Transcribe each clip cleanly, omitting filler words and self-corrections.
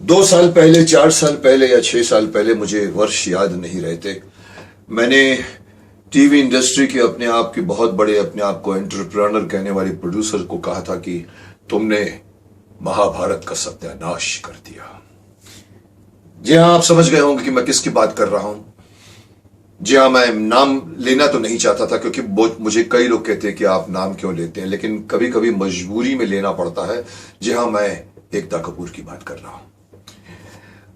2 साल पहले, 4 साल पहले या 6 साल पहले, मुझे वर्ष याद नहीं रहते, मैंने टीवी इंडस्ट्री के अपने आप के बहुत बड़े, अपने आप को एंटरप्रेन्योर कहने वाले प्रोड्यूसर को कहा था कि तुमने महाभारत का सत्यानाश कर दिया। जी हाँ, आप समझ गए होंगे कि मैं किसकी बात कर रहा हूं। जी हाँ, मैं नाम लेना तो नहीं चाहता था, क्योंकि मुझे कई लोग कहते हैं कि आप नाम क्यों लेते हैं, लेकिन कभी कभी मजबूरी में लेना पड़ता है। जी हाँ, मैं एकता कपूर की बात कर रहा हूं।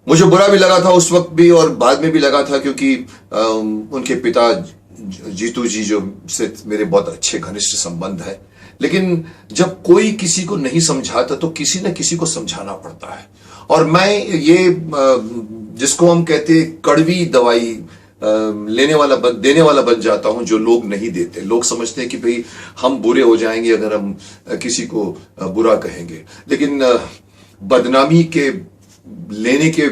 मुझे बुरा भी लगा था उस वक्त भी और बाद में भी लगा था, क्योंकि उनके पिता जीतू जी जो से मेरे बहुत अच्छे घनिष्ठ संबंध है। लेकिन जब कोई किसी को नहीं समझाता तो किसी न किसी को समझाना पड़ता है। और मैं ये जिसको हम कहते हैं कड़वी दवाई देने वाला बन जाता हूं, जो लोग नहीं देते। लोग समझते हैं कि भाई हम बुरे हो जाएंगे अगर हम किसी को बुरा कहेंगे, लेकिन बदनामी के लेने के,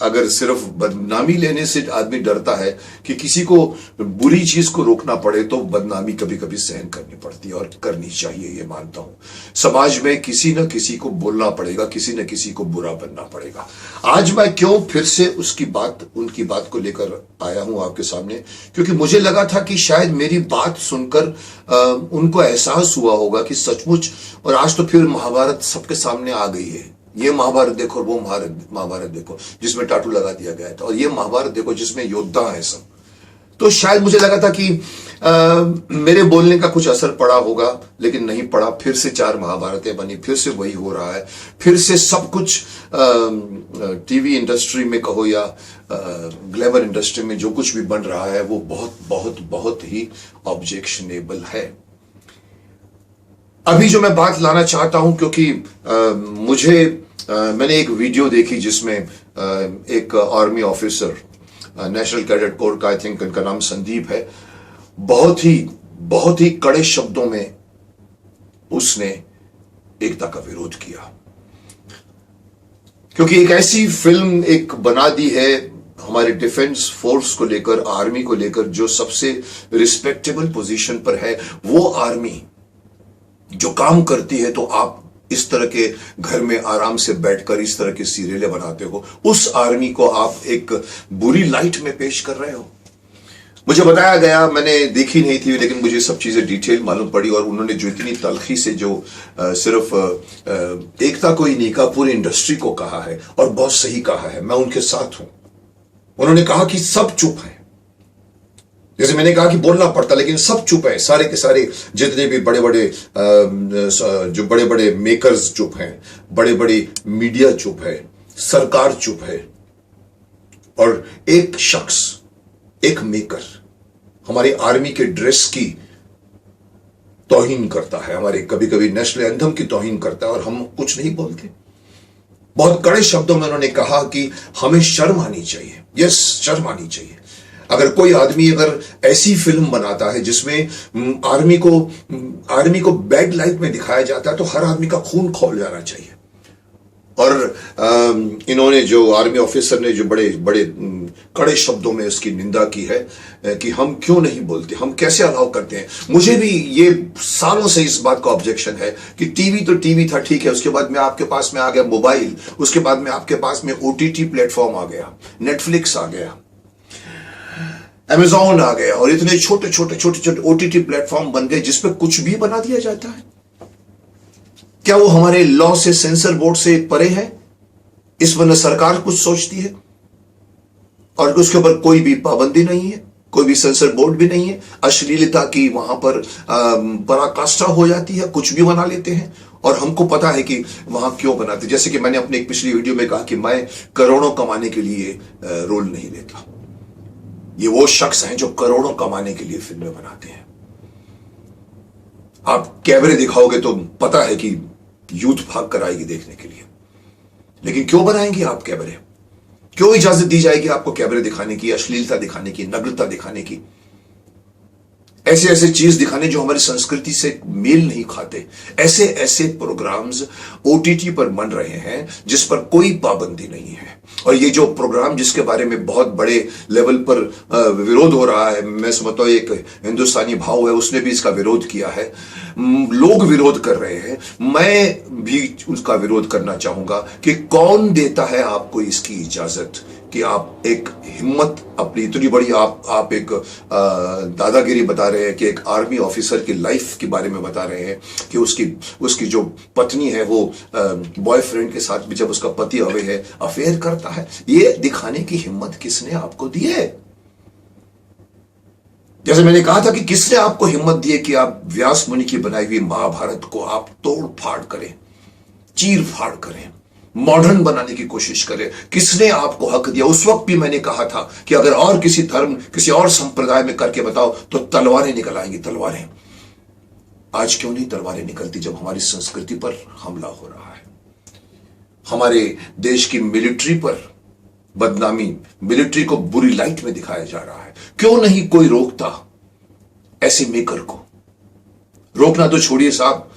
अगर सिर्फ बदनामी लेने से आदमी डरता है कि किसी को बुरी चीज को रोकना पड़े, तो बदनामी कभी कभी सहन करनी पड़ती है और करनी चाहिए, ये मानता हूं। समाज में किसी न किसी को बोलना पड़ेगा, किसी न किसी को बुरा बनना पड़ेगा। आज मैं क्यों फिर से उनकी बात को लेकर आया हूं आपके सामने, क्योंकि मुझे लगा था कि शायद मेरी बात सुनकर उनको एहसास हुआ होगा कि सचमुच, और आज तो फिर महाभारत सबके सामने आ गई है। ये महाभारत देखो और वो महाभारत देखो जिसमें टाटू लगा दिया गया था, और ये महाभारत देखो जिसमें योद्धा है सब। तो शायद मुझे लगा था कि मेरे बोलने का कुछ असर पड़ा होगा, लेकिन नहीं पड़ा। फिर से 4 महाभारतें बनी, फिर से वही हो रहा है। फिर से सब कुछ टीवी इंडस्ट्री में कहो या ग्लैमर इंडस्ट्री में जो कुछ भी बन रहा है, वो बहुत बहुत बहुत ही ऑब्जेक्शनेबल है। अभी जो मैं बात लाना चाहता हूं, क्योंकि मैंने एक वीडियो देखी जिसमें एक army officer, national cadet corps का, आई थिंक उनका नाम संदीप है, बहुत ही कड़े शब्दों में उसने एकता का विरोध किया। क्योंकि एक ऐसी फिल्म एक बना दी है हमारे डिफेंस फोर्स को लेकर, आर्मी को लेकर, जो सबसे रिस्पेक्टेबल पोजीशन पर है। वो आर्मी जो काम करती है, तो आप इस तरह के घर में आराम से बैठकर इस तरह के सीरियलें बनाते हो, उस आर्मी को आप एक बुरी लाइट में पेश कर रहे हो। मुझे बताया गया, मैंने देखी नहीं थी, लेकिन मुझे सब चीजें डिटेल मालूम पड़ी, और उन्होंने जो इतनी तलखी से जो सिर्फ एकता को ही नहीं कहा, पूरी इंडस्ट्री को कहा है, और बहुत सही कहा है। मैं उनके साथ हूं। उन्होंने कहा कि सब चुप है। जैसे मैंने कहा कि बोलना पड़ता, लेकिन सब चुप है। सारे के सारे जितने भी बड़े बड़े मेकर्स चुप हैं, बड़े बड़े मीडिया चुप है, सरकार चुप है, और एक शख्स, एक मेकर हमारी आर्मी के ड्रेस की तौहीन करता है, हमारे कभी कभी नेशनल एंथम की तौहीन करता है, और हम कुछ नहीं बोलते। बहुत कड़े शब्दों में उन्होंने कहा कि हमें शर्म आनी चाहिए। यस, शर्म आनी चाहिए। अगर कोई आदमी अगर ऐसी फिल्म बनाता है जिसमें आर्मी को बैड लाइट में दिखाया जाता है, तो हर आदमी का खून खौल जाना चाहिए। और इन्होंने, जो आर्मी ऑफिसर ने जो बड़े बड़े कड़े शब्दों में उसकी निंदा की है कि हम क्यों नहीं बोलते, हम कैसे अलाउ करते हैं। मुझे भी ये सालों से इस बात का ऑब्जेक्शन है कि टीवी तो टीवी था, ठीक है, उसके बाद में आपके पास में आ गया मोबाइल, उसके बाद में आपके पास में OTT प्लेटफॉर्म आ गया, नेटफ्लिक्स आ गया, अमेज़न आ गया, और इतने छोटे छोटे OTT प्लेटफॉर्म बन गए जिसपे कुछ भी बना दिया जाता है। क्या वो हमारे लॉ से, सेंसर बोर्ड से परे है? इस पर न सरकार कुछ सोचती है, और उसके ऊपर कोई भी पाबंदी नहीं है, कोई भी सेंसर बोर्ड भी नहीं है। अश्लीलता की वहां पर पराकाष्ठा हो जाती है, कुछ भी बना लेते हैं, और हमको पता है कि वहां क्यों बनाते। जैसे कि मैंने अपने एक पिछली वीडियो में कहा कि मैं करोड़ों कमाने के लिए रोल नहीं लेता। ये वो शख्स हैं जो करोड़ों कमाने के लिए फिल्में बनाते हैं। आप कैमरे दिखाओगे तो पता है कि यूथ भाग कर आएगी देखने के लिए, लेकिन क्यों बनाएंगे आप कैमरे? क्यों इजाजत दी जाएगी आपको कैमरे दिखाने की, अश्लीलता दिखाने की, नग्नता दिखाने की? ऐसे ऐसे चीज दिखाने जो हमारी संस्कृति से मेल नहीं खाते। ऐसे ऐसे प्रोग्राम्स ओटीटी पर बन रहे हैं जिस पर कोई पाबंदी नहीं है। और ये जो प्रोग्राम जिसके बारे में बहुत बड़े लेवल पर विरोध हो रहा है, मैं समझता हूं एक हिंदुस्तानी भाव है, उसने भी इसका विरोध किया है, लोग विरोध कर रहे हैं, मैं भी उसका विरोध करना चाहूंगा कि कौन देता है आपको इसकी इजाजत कि आप एक हिम्मत अपनी इतनी बड़ी आप एक दादागिरी बता रहे हैं कि एक आर्मी ऑफिसर की लाइफ के बारे में बता रहे हैं कि उसकी जो पत्नी है वो बॉयफ्रेंड के साथ भी जब उसका पति अवे है अफेयर करता है। ये दिखाने की हिम्मत किसने आपको दी है? जैसे मैंने कहा था कि किसने आपको हिम्मत दी है कि आप व्यास मुनि की बनाई हुई महाभारत को आप तोड़ फाड़ करें, चीर फाड़ करें, मॉडर्न बनाने की कोशिश करें? किसने आपको हक दिया? उस वक्त भी मैंने कहा था कि अगर और किसी धर्म किसी और संप्रदाय में करके बताओ तो तलवारें निकल आएंगी, तलवारें। आज क्यों नहीं तलवारें निकलती जब हमारी संस्कृति पर हमला हो रहा है? हमारे देश की मिलिट्री पर बदनामी, मिलिट्री को बुरी लाइट में दिखाया जा रहा है। क्यों नहीं कोई रोकता ऐसे मेकर को? रोकना तो छोड़िए साहब,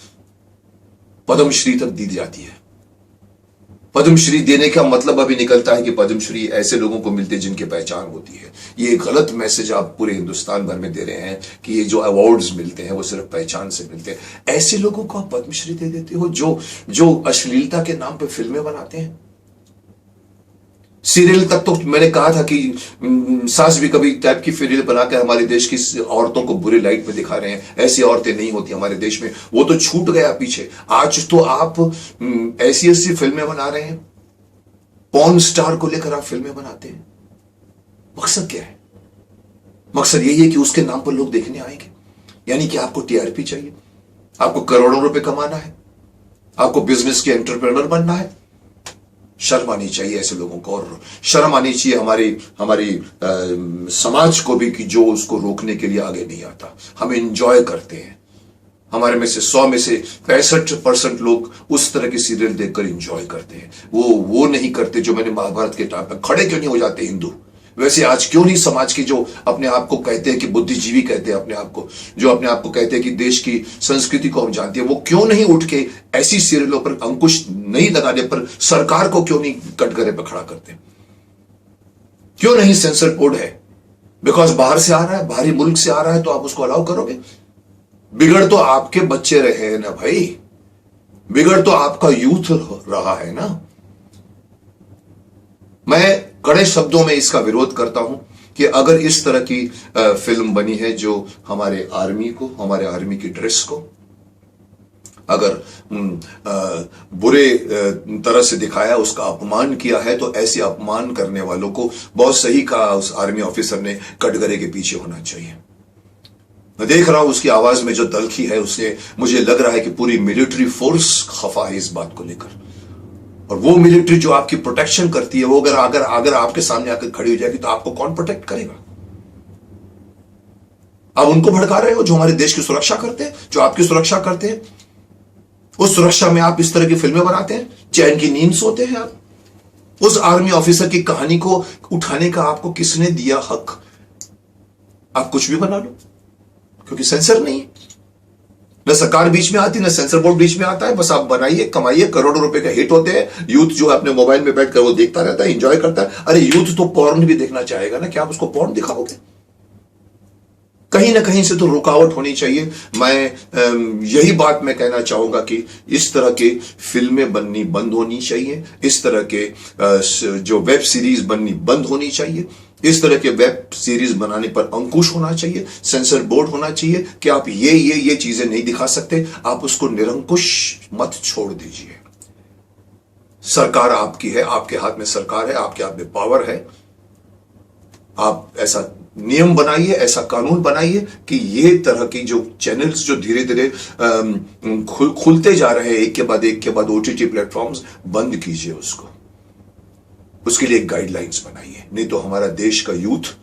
पद्मश्री तक दी जाती है। पद्मश्री देने का मतलब अभी निकलता है कि पद्मश्री ऐसे लोगों को मिलते जिनकी पहचान होती है। ये गलत मैसेज आप पूरे हिंदुस्तान भर में दे रहे हैं कि ये जो अवार्ड्स मिलते हैं वो सिर्फ पहचान से मिलते हैं। ऐसे लोगों को आप पद्मश्री दे देते हो जो अश्लीलता के नाम पे फिल्में बनाते हैं। सीरियल तक तो मैंने कहा था कि सास भी कभी टाइप की सीरियल बनाकर हमारे देश की औरतों को बुरी लाइट में दिखा रहे हैं। ऐसी औरतें नहीं होती हमारे देश में, वो तो छूट गया पीछे। आज तो आप ऐसी ऐसी फिल्में बना रहे हैं, पॉर्न स्टार को लेकर आप फिल्में बनाते हैं। मकसद क्या है? मकसद यही है कि उसके नाम पर लोग देखने आएंगे। यानी कि आपको टीआरपी चाहिए, आपको करोड़ों रुपए कमाना है, आपको बिजनेस के एंटरप्रेन्योर बनना है। शर्म आनी चाहिए ऐसे लोगों को, और शर्म आनी चाहिए हमारी समाज को भी कि जो उसको रोकने के लिए आगे नहीं आता। हम एंजॉय करते हैं। हमारे में से 100 में से 65% लोग उस तरह की सीरियल देखकर एंजॉय करते हैं। वो नहीं करते जो मैंने महाभारत के टाइम पर खड़े क्यों नहीं हो जाते हिंदू? वैसे आज क्यों नहीं समाज के जो अपने आप को कहते हैं कि बुद्धिजीवी कहते हैं अपने आप को, जो अपने आप को कहते हैं कि देश की संस्कृति को हम जानते हैं, वो क्यों नहीं उठ के ऐसी सीरियलों पर अंकुश नहीं लगाने पर सरकार को क्यों नहीं कटघरे पर खड़ा करते? क्यों नहीं सेंसर बोर्ड है? बिकॉज बाहर से आ रहा है, बाहरी मुल्क से आ रहा है तो आप उसको अलाउ करोगे? बिगड़ तो आपके बच्चे रहे हैं ना भाई, बिगड़ तो आपका यूथ रहा है ना। मैं कड़े शब्दों में इसका विरोध करता हूं कि अगर इस तरह की फिल्म बनी है जो हमारे आर्मी को, हमारे आर्मी की ड्रेस को अगर बुरे तरह से दिखाया, उसका अपमान किया है, तो ऐसे अपमान करने वालों को बहुत सही कहा उस आर्मी ऑफिसर ने, कटघरे के पीछे होना चाहिए। मैं देख रहा हूं उसकी आवाज में जो तलखी है, उससे मुझे लग रहा है कि पूरी मिलिट्री फोर्स खफा है इस बात को लेकर। और वो मिलिट्री जो आपकी प्रोटेक्शन करती है, वो अगर आपके सामने आकर खड़ी हो जाएगी तो आपको कौन प्रोटेक्ट करेगा? आप उनको भड़का रहे हो जो हमारे देश की सुरक्षा करते हैं, जो आपकी सुरक्षा करते हैं। उस सुरक्षा में आप इस तरह की फिल्में बनाते हैं, चैन की नींद सोते हैं आप। उस आर्मी ऑफिसर की कहानी को उठाने का आपको किसने दिया हक? आप कुछ भी बना लो, क्योंकि सेंसर नहीं है। न सरकार बीच में आती, न सेंसर बोर्ड बीच में आता है। बस आप बनाइए, कमाइए, करोड़ों रुपए का हिट होते हैं। यूथ जो है अपने मोबाइल में बैठकर वो देखता रहता है, एंजॉय करता है। अरे यूथ तो पॉर्न भी देखना चाहेगा ना, क्या आप उसको पॉर्न दिखाओगे? कहीं ना कहीं से तो रुकावट होनी चाहिए। मैं यही बात मैं कहना चाहूंगा कि इस तरह की फिल्में बननी बंद होनी चाहिए, इस तरह के जो वेब सीरीज बननी बंद होनी चाहिए, इस तरह के वेब सीरीज बनाने पर अंकुश होना चाहिए, सेंसर बोर्ड होना चाहिए कि आप ये चीजें नहीं दिखा सकते। आप उसको निरंकुश मत छोड़ दीजिए। सरकार आपकी है, आपके हाथ में सरकार है, आपके हाथ में पावर है। आप ऐसा नियम बनाइए, ऐसा कानून बनाइए कि ये तरह की जो चैनल्स जो धीरे धीरे खुलते जा रहे हैं एक के बाद ओटीटी प्लेटफॉर्म्स, बंद कीजिए उसको। उसके लिए एक गाइडलाइंस बनाइए, नहीं तो हमारा देश का यूथ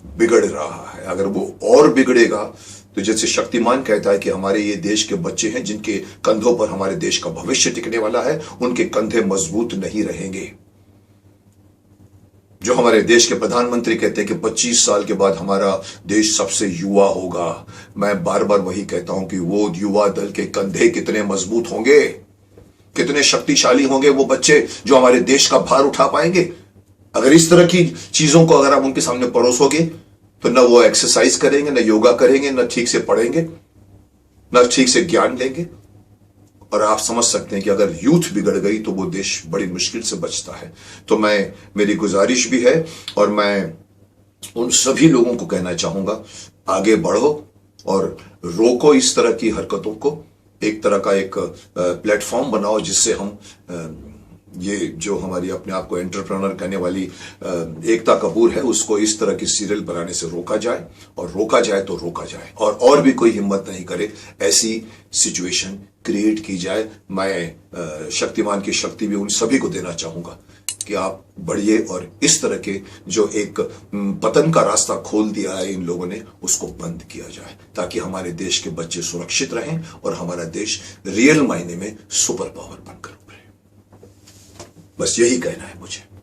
बिगड़ रहा है। अगर वो और बिगड़ेगा तो जैसे शक्तिमान कहता है कि हमारे ये देश के बच्चे हैं जिनके कंधों पर हमारे देश का भविष्य टिकने वाला है, उनके कंधे मजबूत नहीं रहेंगे। जो हमारे देश के प्रधानमंत्री कहते हैं कि 25 साल के बाद हमारा देश सबसे युवा होगा, मैं बार बार वही कहता हूं कि वो युवा दल के कंधे कितने मजबूत होंगे, कितने शक्तिशाली होंगे वो बच्चे जो हमारे देश का भार उठा पाएंगे। अगर इस तरह की चीजों को अगर आप उनके सामने परोसोगे तो न वो एक्सरसाइज करेंगे, न योगा करेंगे, न ठीक से पढ़ेंगे, न ठीक से ज्ञान लेंगे। और आप समझ सकते हैं कि अगर यूथ बिगड़ गई तो वो देश बड़ी मुश्किल से बचता है। तो मेरी गुजारिश भी है और मैं उन सभी लोगों को कहना चाहूंगा, आगे बढ़ो और रोको इस तरह की हरकतों को। एक तरह का एक प्लेटफॉर्म बनाओ जिससे हम ये जो हमारी अपने आप को एंटरप्रेन्योर कहने वाली एकता कपूर है, उसको इस तरह की सीरियल बनाने से रोका जाए, और रोका जाए तो रोका जाए, और भी कोई हिम्मत नहीं करे ऐसी सिचुएशन क्रिएट की जाए। मैं शक्तिमान की शक्ति भी उन सभी को देना चाहूंगा कि आप बढ़िए और इस तरह के जो एक पतन का रास्ता खोल दिया है इन लोगों ने, उसको बंद किया जाए, ताकि हमारे देश के बच्चे सुरक्षित रहें और हमारा देश रियल मायने में सुपर पावर बनकर उभरे। बस यही कहना है मुझे।